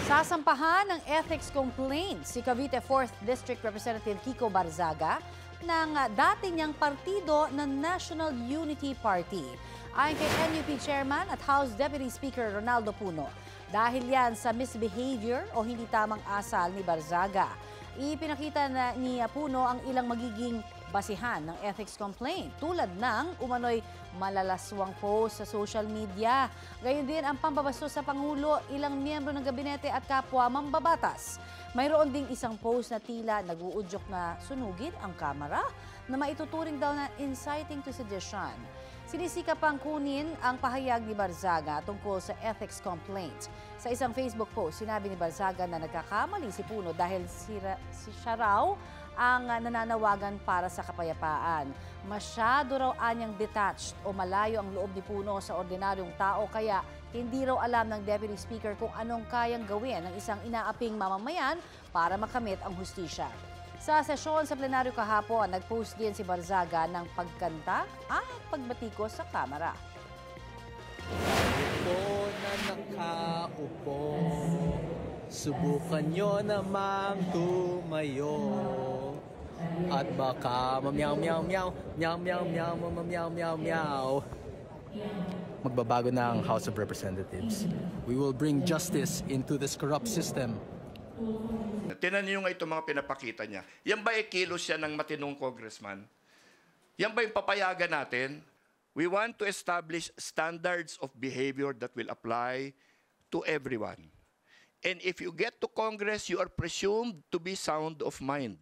Sasampahan ng ethics complaint si Cavite 4th District Representative Kiko Barzaga ng dati niyang partido ng National Unity Party. Ayon kay NUP Chairman at House Deputy Speaker Ronaldo Puno, dahil yan sa misbehavior o hindi tamang asal ni Barzaga. Ipinakita ni Puno ang ilang magiging basihan ng ethics complaint tulad ng umano'y malalaswang post sa social media. Gayon din ang pambabastos sa Pangulo, ilang miyembro ng gabinete at kapwa mambabatas. Mayroon ding isang post na tila nag-uudyok na sunugin ang Kamara na maituturing daw na inciting to sedition. Sinisikap pang kunin ang pahayag ni Barzaga tungkol sa ethics complaint. Sa isang Facebook post, sinabi ni Barzaga na nagkakamali si Puno dahil siya raw ang nananawagan para sa kapayapaan. Masyado raw anyang detached o malayo ang loob ni Puno sa ordinaryong tao, kaya hindi raw alam ng Deputy Speaker kung anong kayang gawin ng isang inaaping mamamayan para makamit ang hustisya. Sa sesyon sa plenaryo kahapon, nag-post din si Barzaga ng pagkanta at pagbatiko sa Kamara. Upo na nakaupo, subukan nyo namang tumayo. At baka mamyaw meow meow, meow meow meow meow meow meow. Magbabago na ang House of Representatives. We will bring justice into this corrupt system. Tinan niyo nga itong mga pinapakita niya. Yan ba kilos siya ng matinong congressman? Yan ba yung papayagan natin? We want to establish standards of behavior that will apply to everyone. And if you get to Congress, you are presumed to be sound of mind.